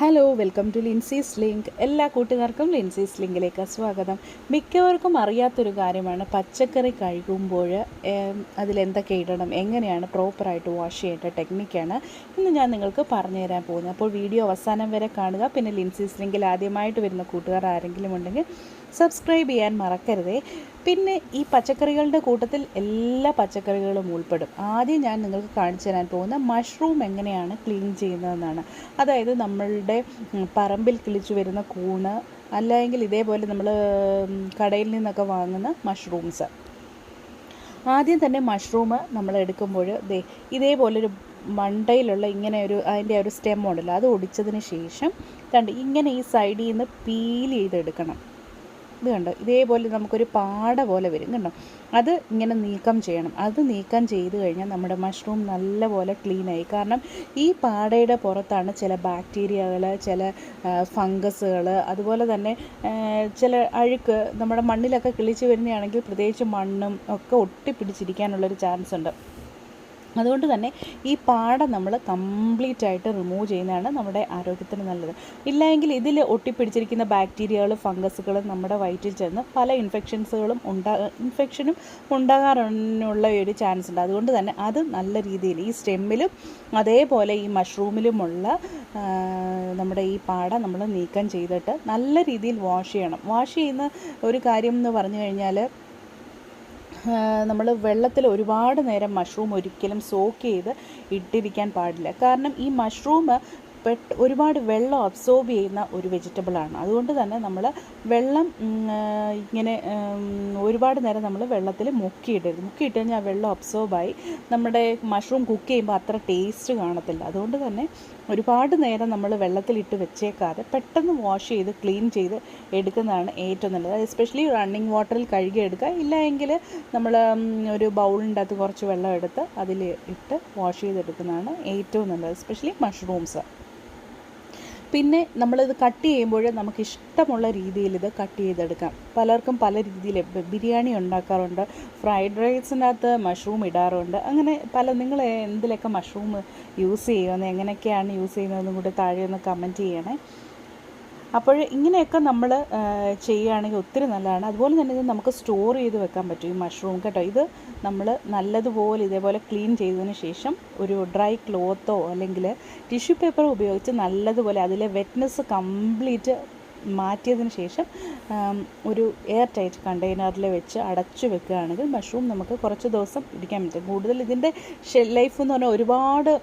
Hello, welcome to Lincy's link. എല്ലാ കൂട്ടുകാർക്കും ലിൻസീസ് ലിങ്കിലേക്ക് സ്വാഗതം. മിക്കവർക്കും അറിയാത്തൊരു കാര്യമാണ് പച്ചക്കറി കഴുകുമ്പോൾ അതിലെന്തൊക്കെ ഇടണം, എങ്ങനെയാണ് പ്രോപ്പറായിട്ട് വാഷ് ചെയ്യേണ്ട ടെക്നിക്കാണ് ഇന്ന് ഞാൻ നിങ്ങൾക്ക് പറഞ്ഞു തരാൻ പോകുന്നത്. അപ്പോൾ വീഡിയോ അവസാനം വരെ കാണുക. പിന്നെ ലിൻസീസ് ലിങ്കിൽ ആദ്യമായിട്ട് വരുന്ന കൂട്ടുകാർ ആരെങ്കിലും ഉണ്ടെങ്കിൽ സബ്സ്ക്രൈബ് ചെയ്യാൻ മറക്കരുതേ. പിന്നെ ഈ പച്ചക്കറികളുടെ കൂട്ടത്തിൽ എല്ലാ പച്ചക്കറികളും ഉൾപ്പെടും. ആദ്യം ഞാൻ നിങ്ങൾക്ക് കാണിച്ചു തരാൻ പോകുന്ന മഷ്റൂം എങ്ങനെയാണ് ക്ലീൻ ചെയ്യുന്നതെന്നാണ്. അതായത് നമ്മളുടെ പറമ്പിൽ കിളിച്ചു വരുന്ന കൂണ്, അല്ലെങ്കിൽ ഇതേപോലെ നമ്മൾ കടയിൽ നിന്നൊക്കെ വാങ്ങുന്ന മഷ്റൂംസ്. ആദ്യം തന്നെ മഷ്റൂം നമ്മൾ എടുക്കുമ്പോൾ ഇതേപോലൊരു മണ്ടയിലുള്ള ഇങ്ങനെ അതിൻ്റെ ഒരു സ്റ്റെം ഉണ്ടല്ലോ, അത് ഒടിച്ചതിന് ശേഷം ഇങ്ങനെ ഈ സൈഡിൽ നിന്ന് പീൽ ചെയ്തെടുക്കണം. ഇത് കണ്ടോ, ഇതേപോലെ നമുക്കൊരു പാട പോലെ വരും കണ്ടോ. അത് ഇങ്ങനെ നീക്കം ചെയ്യണം. അത് നീക്കം ചെയ്ത് കഴിഞ്ഞാൽ നമ്മുടെ മഷ്റൂം നല്ലപോലെ ക്ലീനായി. കാരണം ഈ പാടയുടെ പുറത്താണ് ചില ബാക്ടീരിയകൾ, ചില ഫംഗസുകൾ, അതുപോലെ തന്നെ ചില അഴുക്ക് നമ്മുടെ മണ്ണിലൊക്കെ കിളിച്ച് വരുന്നതാണെങ്കിൽ പ്രത്യേകിച്ച് മണ്ണും ഒക്കെ ഒട്ടിപ്പിടിച്ചിരിക്കാനുള്ളൊരു ചാൻസ് ഉണ്ട്. അതുകൊണ്ട് തന്നെ ഈ പാട നമ്മൾ കംപ്ലീറ്റ് ആയിട്ട് റിമൂവ് ചെയ്യുന്നതാണ് നമ്മുടെ ആരോഗ്യത്തിന് നല്ലത്. ഇല്ലെങ്കിൽ ഇതിൽ ഒട്ടിപ്പിടിച്ചിരിക്കുന്ന ബാക്ടീരിയകളും ഫംഗസുകളും നമ്മുടെ വയറ്റിൽ ചെന്ന് പല ഇൻഫെക്ഷനും ഉണ്ടാകാനുള്ള ഒരു ചാൻസ് ഉണ്ട്. അതുകൊണ്ട് തന്നെ അത് നല്ല രീതിയിൽ ഈ സ്റ്റെമ്മിലും അതേപോലെ ഈ മഷ്റൂമിലുമുള്ള നമ്മുടെ ഈ പാട നമ്മൾ നീക്കം ചെയ്തിട്ട് നല്ല രീതിയിൽ വാഷ് ചെയ്യണം. വാഷ് ചെയ്യുന്ന ഒരു കാര്യം എന്ന് പറഞ്ഞു കഴിഞ്ഞാൽ, നമ്മൾ വെള്ളത്തിൽ ഒരുപാട് നേരം മഷ്റൂം ഒരിക്കലും സോക്ക് ചെയ്ത് ഇട്ടിരിക്കാൻ പാടില്ല. കാരണം ഈ മഷ്റൂം ഒരുപാട് വെള്ളം അബ്സോർബ് ചെയ്യുന്ന ഒരു വെജിറ്റബിളാണ്. അതുകൊണ്ട് തന്നെ നമ്മൾ വെള്ളം ഇങ്ങനെ ഒരുപാട് നേരം നമ്മൾ വെള്ളത്തിൽ മുക്കിയിടരുത്. മുക്കിയിട്ട് കഴിഞ്ഞാൽ ആ വെള്ളം അബ്സോർബായി നമ്മുടെ മഷ്റൂം കുക്ക് ചെയ്യുമ്പോൾ അത്ര ടേസ്റ്റ് കാണത്തില്ല. അതുകൊണ്ട് തന്നെ ഒരുപാട് നേരം നമ്മൾ വെള്ളത്തിലിട്ട് വെച്ചേക്കാതെ പെട്ടെന്ന് വാഷ് ചെയ്ത് ക്ലീൻ ചെയ്ത് എടുക്കുന്നതാണ് ഏറ്റവും നല്ലത്. എസ്പെഷ്യലി റണ്ണിങ് വാട്ടറിൽ കഴുകി എടുക്കുക. ഇല്ല എങ്കിൽ നമ്മൾ ഒരു ബൗളിൻ്റെ അകത്ത് കുറച്ച് വെള്ളം എടുത്ത് അതിൽ ഇട്ട് വാഷ് ചെയ്തെടുക്കുന്നതാണ് ഏറ്റവും നല്ലത്, എസ്പെഷ്യലി മഷ്റൂംസ്. പിന്നെ നമ്മളിത് കട്ട് ചെയ്യുമ്പോൾ നമുക്ക് ഇഷ്ടമുള്ള രീതിയിൽ ഇത് കട്ട് ചെയ്തെടുക്കാം. പലർക്കും പല രീതിയിൽ ബിരിയാണി ഉണ്ടാക്കാറുണ്ട്, ഫ്രൈഡ് റൈസിനകത്ത് മഷ്റൂം ഇടാറുണ്ട്. അങ്ങനെ നിങ്ങൾ എന്തിലൊക്കെ മഷ്റൂം യൂസ് ചെയ്യുമെന്ന്, എങ്ങനെയൊക്കെയാണ് യൂസ് ചെയ്യുന്നതെന്നും കൂടി താഴെ ഒന്ന് കമൻറ്റ് ചെയ്യണേ. അപ്പോൾ ഇങ്ങനെയൊക്കെ നമ്മൾ ചെയ്യുകയാണെങ്കിൽ ഒത്തിരി നല്ലതാണ്. അതുപോലെ തന്നെ ഇത് നമുക്ക് സ്റ്റോർ ചെയ്ത് വെക്കാൻ പറ്റും ഈ മഷ്റൂം കേട്ടോ. ഇത് നമ്മൾ നല്ലതുപോലെ ഇതേപോലെ ക്ലീൻ ചെയ്തതിന് ശേഷം ഒരു ഡ്രൈ ക്ലോത്തോ അല്ലെങ്കിൽ ടിഷ്യൂ പേപ്പറോ ഉപയോഗിച്ച് നല്ലതുപോലെ അതിലെ വെറ്റ്നെസ് കംപ്ലീറ്റ് മാറ്റിയതിന് ശേഷം ഒരു എയർ ടൈറ്റ് കണ്ടെയ്നറിൽ വെച്ച് അടച്ചു വെക്കുകയാണെങ്കിൽ മഷ്റൂം നമുക്ക് കുറച്ച് ദിവസം ഇരിക്കാൻ പറ്റും. കൂടുതൽ ഇതിൻ്റെ ഷെൽ ലൈഫ് എന്ന് പറഞ്ഞാൽ ഒരുപാട്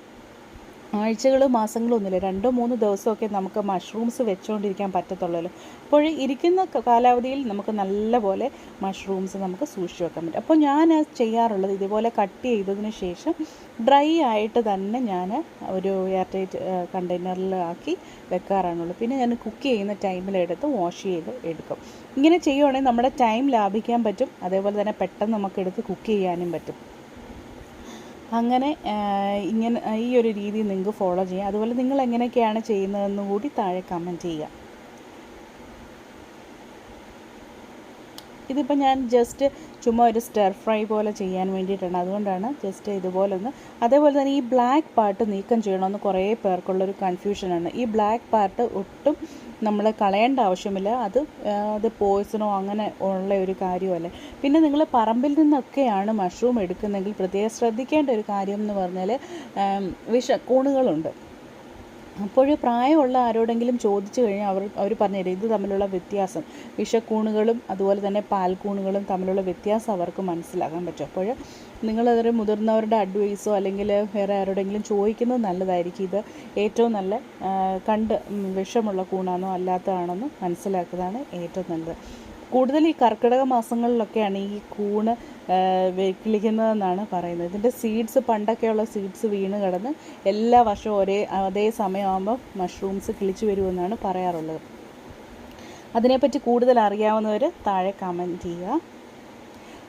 ആഴ്ചകളും മാസങ്ങളും ഒന്നുമില്ല, 2-3 ദിവസമൊക്കെ നമുക്ക് മഷ്റൂംസ് വെച്ചുകൊണ്ടിരിക്കാൻ പറ്റത്തുള്ളൂ. അപ്പോൾ ഇരിക്കുന്ന കാലാവധിയിൽ നമുക്ക് നല്ലപോലെ മഷ്റൂംസ് നമുക്ക് സൂക്ഷിച്ച് വെക്കാൻ പറ്റും. അപ്പോൾ ഞാൻ ചെയ്യാറുള്ളത് ഇതുപോലെ കട്ട് ചെയ്തതിന് ശേഷം ഡ്രൈ ആയിട്ട് തന്നെ ഞാൻ ഒരു എയർ ടൈറ്റ് കണ്ടെയ്നറിലാക്കി വെക്കാറാണുള്ളൂ. പിന്നെ ഞാൻ കുക്ക് ചെയ്യുന്ന ടൈമിലെടുത്ത് വാഷ് ചെയ്ത് എടുക്കും. ഇങ്ങനെ ചെയ്യുവാണെങ്കിൽ നമ്മുടെ ടൈം ലാഭിക്കാൻ പറ്റും. അതേപോലെ തന്നെ പെട്ടെന്ന് നമുക്കെടുത്ത് കുക്ക് ചെയ്യാനും പറ്റും. അങ്ങനെ ഇങ്ങനെ ഈ ഒരു രീതി നിങ്ങൾക്ക് ഫോളോ ചെയ്യാം. അതുപോലെ നിങ്ങൾ എങ്ങനെയൊക്കെയാണ് ചെയ്യുന്നതെന്ന് കൂടി താഴെ കമൻറ്റ് ചെയ്യുക. ഇതിപ്പോൾ ഞാൻ ജസ്റ്റ് ചുമ്മാ ഒരു സ്റ്റർ ഫ്രൈ പോലെ ചെയ്യാൻ വേണ്ടിയിട്ടാണ്. അതുകൊണ്ടാണ് ജസ്റ്റ് ഇതുപോലൊന്ന്. അതേപോലെ തന്നെ ഈ ബ്ലാക്ക് പാർട്ട് നീക്കം ചെയ്യണമെന്ന് കുറേ പേർക്കുള്ളൊരു കൺഫ്യൂഷനാണ്. ഈ ബ്ലാക്ക് പാർട്ട് ഒട്ടും നമ്മൾ കളയേണ്ട ആവശ്യമില്ല. അത് പോയ്സണോ അങ്ങനെ ഉള്ള ഒരു കാര്യമല്ല. പിന്നെ നിങ്ങൾ പറമ്പിൽ നിന്നൊക്കെയാണ് മഷ്റൂം എടുക്കുന്നതെങ്കിൽ പ്രത്യേകം ശ്രദ്ധിക്കേണ്ട ഒരു കാര്യം എന്ന് പറഞ്ഞാൽ വിഷക്കൂണുകളുണ്ട്. അപ്പോൾ പ്രായമുള്ള ആരോടെങ്കിലും ചോദിച്ചു കഴിഞ്ഞാൽ അവർ പറഞ്ഞുതരും ഇത് തമ്മിലുള്ള വ്യത്യാസം. വിഷക്കൂണുകളും അതുപോലെ തന്നെ പാൽക്കൂണുകളും തമ്മിലുള്ള വ്യത്യാസം അവർക്ക് മനസ്സിലാക്കാൻ പറ്റും. അപ്പോൾ നിങ്ങളതൊരു മുതിർന്നവരുടെ അഡ്വൈസോ അല്ലെങ്കിൽ വേറെ ആരോടെങ്കിലും ചോദിക്കുന്നത് നല്ലതായിരിക്കും. ഇത് ഏറ്റവും നല്ല വിഷമുള്ള കൂണാണോ അല്ലാത്തതാണെന്ന് മനസ്സിലാക്കുന്നതാണ് ഏറ്റവും നല്ലത്. കൂടുതൽ ഈ കർക്കിടക മാസങ്ങളിലൊക്കെയാണ് ഈ കൂണ് കിളിക്കുന്നതെന്നാണ് പറയുന്നത്. ഇതിൻ്റെ സീഡ്സ് പണ്ടൊക്കെയുള്ള സീഡ്സ് വീണ് കിടന്ന് എല്ലാ വർഷവും അതേ സമയമാകുമ്പോൾ മഷ്റൂംസ് കിളിച്ചു വരുമെന്നാണ് പറയാറുള്ളത്. അതിനെപ്പറ്റി കൂടുതൽ അറിയാവുന്നവർ താഴെ കമൻറ്റ് ചെയ്യുക.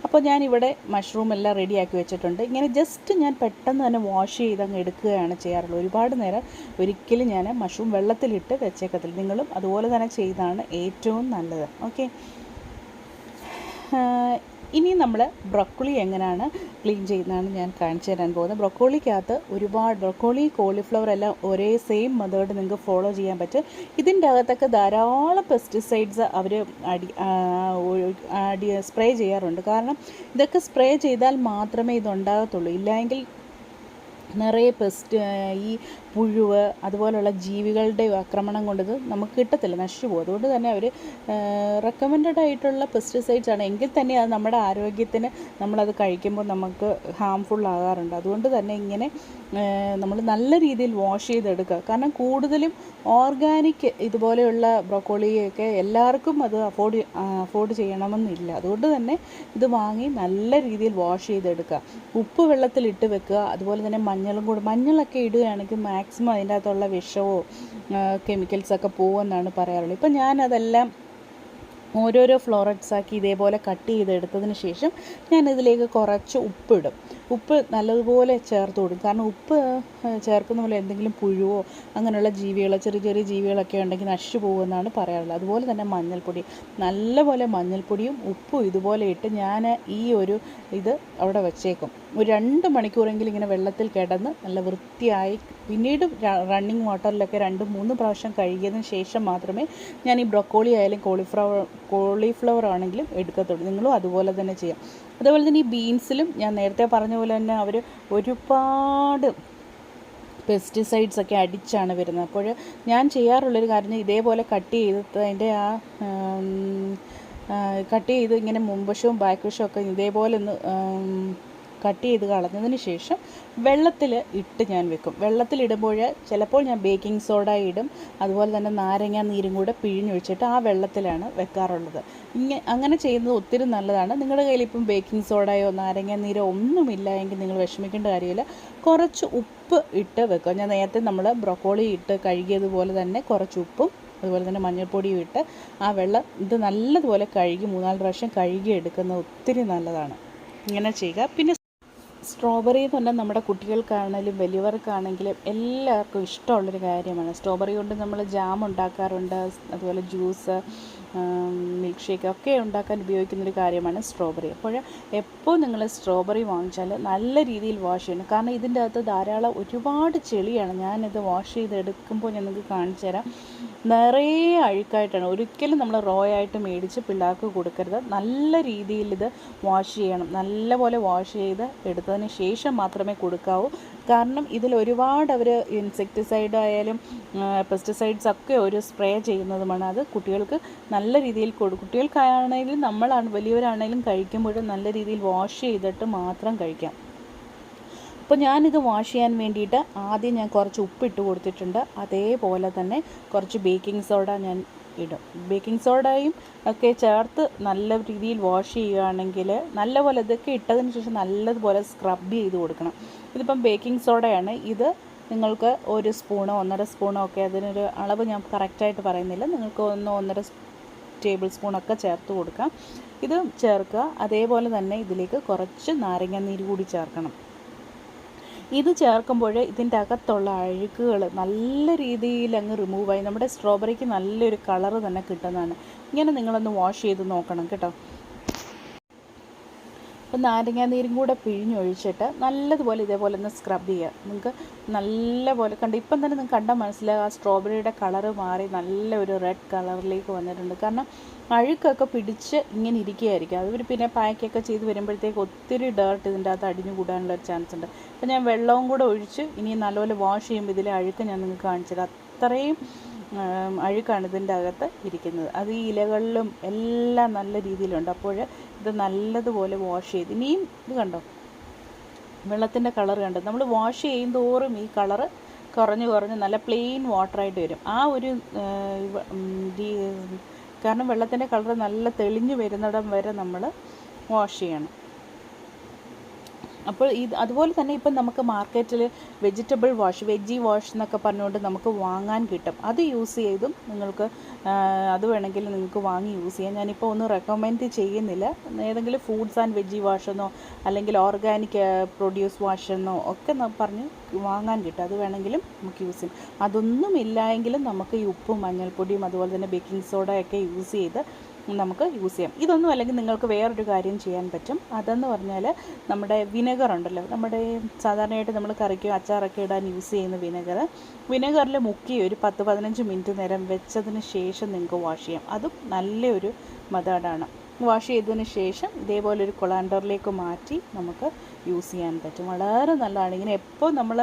അപ്പോൾ ഞാനിവിടെ മഷ്റൂം എല്ലാം റെഡിയാക്കി വെച്ചിട്ടുണ്ട്. ഇങ്ങനെ ജസ്റ്റ് ഞാൻ പെട്ടെന്ന് തന്നെ വാഷ് ചെയ്ത് അങ്ങ് എടുക്കുകയാണ് ചെയ്യാറുള്ളത്. ഒരുപാട് നേരം ഒരിക്കലും ഞാൻ മഷ്റൂം വെള്ളത്തിലിട്ട് വെച്ചേക്കത്തില്ല. നിങ്ങളും അതുപോലെ തന്നെ ചെയ്താണ് ഏറ്റവും നല്ലത്. ഓക്കെ, ഇനി നമ്മൾ ബ്രൊക്കോളി എങ്ങനെയാണ് ക്ലീൻ ചെയ്യുന്നതാണ് ഞാൻ കാണിച്ചു തരാൻ പോകുന്നത്. ബ്രൊക്കോളിക്കകത്ത് ഒരുപാട് ബ്രൊക്കോളി, കോളിഫ്ലവർ എല്ലാം ഒരേ സെയിം മെത്തേഡ് നിങ്ങൾക്ക് ഫോളോ ചെയ്യാൻ പറ്റും. ഇതിൻ്റെ അകത്തൊക്കെ ധാരാളം പെസ്റ്റിസൈഡ്സ് അവർ സ്പ്രേ ചെയ്യാറുണ്ട്. കാരണം ഇതൊക്കെ സ്പ്രേ ചെയ്താൽ മാത്രമേ ഇതുണ്ടാകത്തുള്ളൂ. ഇല്ലെങ്കിൽ നിറയെ ഈ പുഴുവ് അതുപോലുള്ള ജീവികളുടെ ആക്രമണം കൊണ്ടത് നമുക്ക് കിട്ടത്തില്ല, നശിച്ചു പോകും. അതുകൊണ്ട് തന്നെ അവർ റെക്കമെൻഡഡ് ആയിട്ടുള്ള പെസ്റ്റിസൈഡ്സ് ആണ്. എങ്കിൽ തന്നെ അത് നമ്മുടെ ആരോഗ്യത്തിന് നമ്മളത് കഴിക്കുമ്പോൾ നമുക്ക് ഹാംഫുൾ ആകാറുണ്ട്. അതുകൊണ്ട് തന്നെ ഇങ്ങനെ നമ്മൾ നല്ല രീതിയിൽ വാഷ് ചെയ്തെടുക്കുക. കാരണം കൂടുതലും ഓർഗാനിക് ഇതുപോലെയുള്ള ബ്രൊക്കോളിയൊക്കെ എല്ലാവർക്കും അത് അഫോർഡ് ചെയ്യണമെന്നില്ല. അതുകൊണ്ട് തന്നെ ഇത് വാങ്ങി നല്ല രീതിയിൽ വാഷ് ചെയ്തെടുക്കുക. ഉപ്പ് വെള്ളത്തിലിട്ട് വെക്കുക. അതുപോലെ തന്നെ മഞ്ഞളൊക്കെ ഇടുകയാണെങ്കിൽ മാക്സിമം അതിൻ്റെ അകത്തുള്ള വിഷമോ കെമിക്കൽസൊക്കെ പോകുമെന്നാണ് പറയാറുള്ളത്. ഇപ്പം ഞാനതെല്ലാം ഓരോരോ ഫ്ലോററ്റ്സാക്കി ഇതേപോലെ കട്ട് ചെയ്തെടുത്തതിന് ശേഷം ഞാൻ ഇതിലേക്ക് കുറച്ച് ഉപ്പിടും. ഉപ്പ് നല്ലതുപോലെ ചേർത്ത് കൊടുക്കും. കാരണം ഉപ്പ് ചേർക്കുന്ന പോലെ എന്തെങ്കിലും പുഴുവോ അങ്ങനെയുള്ള ജീവികളോ ചെറിയ ചെറിയ ജീവികളൊക്കെ ഉണ്ടെങ്കിൽ നശിച്ചു പോകുമെന്നാണ് പറയാറുള്ളത്. അതുപോലെ തന്നെ മഞ്ഞൾപ്പൊടി, നല്ലപോലെ മഞ്ഞൾപ്പൊടിയും ഉപ്പും ഇതുപോലെ ഇട്ട് ഞാൻ ഇത് അവിടെ വച്ചേക്കും. ഒരു 2 മണിക്കൂറെങ്കിലും ഇങ്ങനെ വെള്ളത്തിൽ കിടന്ന് നല്ല വൃത്തിയായി പിന്നീട് റണ്ണിങ് വാട്ടറിലൊക്കെ 2-3 പ്രാവശ്യം കഴുകിയതിന് ശേഷം മാത്രമേ ഞാൻ ഈ ബ്രൊക്കോളി ആയാലും കോളിഫ്ലവർ ആണെങ്കിലും എടുക്കത്തുള്ളൂ. നിങ്ങളും അതുപോലെ തന്നെ ചെയ്യാം. അതുപോലെ തന്നെ ഈ ബീൻസിലും ഞാൻ നേരത്തെ പറഞ്ഞ പോലെ തന്നെ അവർ ഒരുപാട് പെസ്റ്റിസൈഡ്സ് ഒക്കെ അടിച്ചാണ് വരുന്നത്. അപ്പോൾ ഞാൻ ചെയ്യാറുള്ളൊരു കാര്യം ഇതേപോലെ കട്ട് ചെയ്തിട്ട് അതിൻ്റെ കട്ട് ചെയ്ത് ഇങ്ങനെ മുൻവശവും ബാക്ക് വശവും ഒക്കെ ഇതേപോലെ ഒന്ന് കട്ട് ചെയ്ത് കളഞ്ഞതിന് ശേഷം വെള്ളത്തിൽ ഇട്ട് ഞാൻ വെക്കും. വെള്ളത്തിലിടുമ്പോൾ ചിലപ്പോൾ ഞാൻ ബേക്കിംഗ് സോഡ ഇടും. അതുപോലെ തന്നെ നാരങ്ങ നീരും കൂടെ പിഴിഞ്ഞൊഴിച്ചിട്ട് ആ വെള്ളത്തിലാണ് വെക്കാറുള്ളത്. അങ്ങനെ ചെയ്യുന്നത് ഒത്തിരി നല്ലതാണ്. നിങ്ങളുടെ കയ്യിൽ ഇപ്പം ബേക്കിംഗ് സോഡയോ നാരങ്ങ നീരോ ഒന്നുമില്ല എങ്കിൽ നിങ്ങൾ വിഷമിക്കേണ്ട കാര്യമില്ല. കുറച്ച് ഉപ്പ് ഇട്ട് വെക്കുക. ഞാൻ നേരത്തെ നമ്മൾ ബ്രൊക്കോളി ഇട്ട് കഴുകിയതുപോലെ തന്നെ കുറച്ച് ഉപ്പും അതുപോലെ തന്നെ മഞ്ഞൾപ്പൊടിയും ഇട്ട് ആ വെള്ളം ഇത് നല്ലതുപോലെ കഴുകി 3-4 പ്രാവശ്യം കഴുകി എടുക്കുന്നത് ഒത്തിരി നല്ലതാണ്. ഇങ്ങനെ ചെയ്യുക. പിന്നെ സ്ട്രോബെറി എന്ന് പറഞ്ഞാൽ നമ്മുടെ കുട്ടികൾക്കാണെങ്കിലും വലിയവർക്കാണെങ്കിലും എല്ലാവർക്കും ഇഷ്ടമുള്ളൊരു കാര്യമാണ്. സ്ട്രോബെറി കൊണ്ട് നമ്മൾ ജാം ഉണ്ടാക്കാറുണ്ട്. അതുപോലെ ജ്യൂസ്, മിൽക്ക് ഷേക്ക് ഒക്കെ ഉണ്ടാക്കാൻ ഉപയോഗിക്കുന്നൊരു കാര്യമാണ് സ്ട്രോബെറി. അപ്പോൾ എപ്പോൾ നിങ്ങൾ സ്ട്രോബെറി വാങ്ങിച്ചാൽ നല്ല രീതിയിൽ വാഷ് ചെയ്യണം. കാരണം ഇതിൻ്റെ അകത്ത് ധാരാളം ഒരുപാട് ചെളിയാണ്. ഞാനിത് വാഷ് ചെയ്തെടുക്കുമ്പോൾ ഞാൻ നിങ്ങൾക്ക് കാണിച്ചു തരാം. നിറയെ അഴുക്കായിട്ടാണ്. ഒരിക്കലും നമ്മൾ റോ ആയിട്ട് മേടിച്ച് പിള്ളേർക്ക് കൊടുക്കരുത്. നല്ല രീതിയിൽ ഇത് വാഷ് ചെയ്യണം. നല്ലപോലെ വാഷ് ചെയ്ത് എടുത്തതിന് ശേഷം മാത്രമേ കൊടുക്കാവൂ. കാരണം ഇതിൽ ഒരുപാട് അവർ ഇൻസെക്ടിസൈഡ് ആയാലും പെസ്റ്റിസൈഡ്സ് ഒക്കെ സ്പ്രേ ചെയ്യുന്നതുമാണ്. അത് കുട്ടികൾക്ക് നല്ല രീതിയിൽ കുട്ടികൾക്കാണെങ്കിലും വലിയവരാണെങ്കിലും കഴിക്കുമ്പോഴും നല്ല രീതിയിൽ വാഷ് ചെയ്തിട്ട് മാത്രം കഴിക്കാം. അപ്പോൾ ഞാനിത് വാഷ് ചെയ്യാൻ വേണ്ടിയിട്ട് ആദ്യം ഞാൻ കുറച്ച് ഉപ്പിട്ട് കൊടുത്തിട്ടുണ്ട്. അതേപോലെ തന്നെ കുറച്ച് ബേക്കിംഗ് സോഡ ഞാൻ ഇടും. ബേക്കിംഗ് സോഡയും ഒക്കെ ചേർത്ത് നല്ല രീതിയിൽ വാഷ് ചെയ്യുകയാണെങ്കിൽ നല്ലപോലെ ഇതൊക്കെ ഇട്ടതിന് ശേഷം നല്ലതുപോലെ സ്ക്രബ് ചെയ്ത് കൊടുക്കണം. ഇതിപ്പം ബേക്കിംഗ് സോഡയാണ്. ഇത് നിങ്ങൾക്ക് 1 സ്പൂണോ 1.5 സ്പൂണോ ഒക്കെ, അതിനൊരു അളവ് ഞാൻ കറക്റ്റായിട്ട് പറയുന്നില്ല, നിങ്ങൾക്ക് 1-1.5 ടേബിൾ സ്പൂണൊക്കെ ചേർത്ത് കൊടുക്കാം. ഇത് ചേർക്കുക. അതേപോലെ തന്നെ ഇതിലേക്ക് കുറച്ച് നാരങ്ങ നീര് കൂടി ചേർക്കണം. ഇത് ചേർക്കുമ്പോൾ ഇതിൻ്റെ അകത്തുള്ള അഴുക്കുകൾ നല്ല രീതിയിൽ അങ്ങ് റിമൂവായി നമ്മുടെ സ്ട്രോബെറിക്ക് നല്ലൊരു കളറ് തന്നെ കിട്ടുന്നതാണ്. ഇങ്ങനെ നിങ്ങളൊന്ന് വാഷ് ചെയ്ത് നോക്കണം കേട്ടോ. അപ്പോൾ നാരങ്ങ നീരും കൂടെ പിഴിഞ്ഞൊഴിച്ചിട്ട് നല്ലതുപോലെ ഇതേപോലെ ഒന്ന് സ്ക്രബ് ചെയ്യുക. നിങ്ങൾക്ക് നല്ലപോലെ ഇപ്പം തന്നെ നിങ്ങൾക്ക് കണ്ടാൽ മനസ്സിലാകും ആ സ്ട്രോബെറിയുടെ കളറ് മാറി നല്ലൊരു റെഡ് കളറിലേക്ക് വന്നിട്ടുണ്ട്. കാരണം അഴുക്കൊക്കെ പിടിച്ച് ഇങ്ങനെ ഇരിക്കുകയായിരിക്കും. അവർ പിന്നെ പാക്കൊക്കെ ചെയ്ത് വരുമ്പോഴത്തേക്ക് ഒത്തിരി ഡേർട്ട് ഇതിൻ്റെ അകത്ത് അടിഞ്ഞു കൂടാനുള്ളൊരു ചാൻസ് ഉണ്ട്. അപ്പോൾ ഞാൻ വെള്ളവും കൂടെ ഒഴിച്ച് ഇനി നല്ലപോലെ വാഷ് ചെയ്യുമ്പോൾ ഇതിലെ അഴുക്ക് ഞാൻ നിങ്ങൾക്ക് കാണിച്ചത് അത്രയും അഴുക്കാണ് ഇതിൻ്റെ അകത്ത് ഇരിക്കുന്നത്. അത് ഈ ഇലകളിലും എല്ലാം നല്ല രീതിയിലുണ്ട്. അപ്പോൾ ഇത് നല്ലതുപോലെ വാഷ് ചെയ്ത് ഇനിയും ഇത് കണ്ടോ വെള്ളത്തിൻ്റെ കളർ കണ്ടോ. നമ്മൾ വാഷ് ചെയ്യും തോറും ഈ കളറ് കുറഞ്ഞ് നല്ല പ്ലെയിൻ വാട്ടറായിട്ട് വരും. കാരണം വെള്ളത്തിൻ്റെ കളർ നല്ല തെളിഞ്ഞു വരുന്നിടം വരെ നമ്മൾ വാഷ് ചെയ്യണം. അപ്പോൾ അതുപോലെ തന്നെ ഇപ്പം നമുക്ക് മാർക്കറ്റിൽ വെജി വാഷ് എന്നൊക്കെ പറഞ്ഞുകൊണ്ട് നമുക്ക് വാങ്ങാൻ കിട്ടും. അത് യൂസ് ചെയ്തും നിങ്ങൾക്ക് അത് വേണമെങ്കിൽ നിങ്ങൾക്ക് വാങ്ങി യൂസ് ചെയ്യാം. ഞാനിപ്പോൾ ഒന്നും റെക്കമെൻഡ് ചെയ്യുന്നില്ല. ഏതെങ്കിലും ഫ്രൂട്ട്സ് ആൻഡ് വെജി വാഷെന്നോ അല്ലെങ്കിൽ ഓർഗാനിക് പ്രൊഡ്യൂസ് വാഷെന്നോ ഒക്കെ പറഞ്ഞ് വാങ്ങാൻ കിട്ടും. അത് വേണമെങ്കിലും നമുക്ക് യൂസ് ചെയ്യും. അതൊന്നും ഇല്ലായെങ്കിലും നമുക്ക് ഈ ഉപ്പും മഞ്ഞൾപ്പൊടിയും അതുപോലെ തന്നെ ബേക്കിംഗ് സോഡയൊക്കെ യൂസ് ചെയ്ത് നമുക്ക് യൂസ് ചെയ്യാം. ഇതൊന്നും അല്ലെങ്കിൽ നിങ്ങൾക്ക് വേറൊരു കാര്യം ചെയ്യാൻ പറ്റും. അതെന്ന് പറഞ്ഞാൽ നമ്മുടെ വിനെഗർ ഉണ്ടല്ലോ, നമ്മുടെ സാധാരണയായിട്ട് നമ്മൾ കറിക്കോ അച്ചാറൊക്കെ ഇടാൻ യൂസ് ചെയ്യുന്ന വിനെഗറിൽ മുക്കി ഒരു 10-15 മിനിറ്റ് നേരം വെച്ചതിന് ശേഷം നിങ്ങൾക്ക് വാഷ് ചെയ്യാം. അതും നല്ലൊരു മെത്തേഡാണ്. വാഷ് ചെയ്തതിന് ശേഷം ഇതേപോലെ ഒരു കൊളാണ്ടറിലേക്ക് മാറ്റി നമുക്ക് യൂസ് ചെയ്യാൻ പറ്റും. വളരെ നല്ലതാണ്. ഇങ്ങനെ എപ്പോൾ നമ്മൾ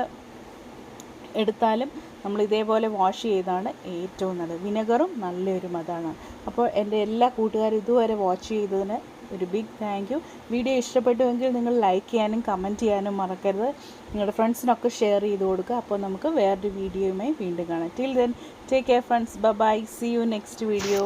എടുത്താലും നമ്മൾ ഇതേപോലെ വാഷ് ചെയ്താണ് ഏറ്റവും നല്ലത്. വിനെഗറും നല്ലൊരു മെത്തേഡാണ്. അപ്പോൾ എൻ്റെ എല്ലാ കൂട്ടുകാരും ഇതുവരെ വാച്ച് ചെയ്തതിന് ഒരു ബിഗ് താങ്ക് യു. വീഡിയോ ഇഷ്ടപ്പെട്ടുവെങ്കിൽ നിങ്ങൾ ലൈക്ക് ചെയ്യാനും കമൻറ്റ് ചെയ്യാനും മറക്കരുത്. നിങ്ങളുടെ ഫ്രണ്ട്സിനൊക്കെ ഷെയർ ചെയ്ത് കൊടുക്കുക. അപ്പോൾ നമുക്ക് വേറൊരു വീഡിയോയുമായി വീണ്ടും കാണാം. Till then take care friends. Bye. See you next video.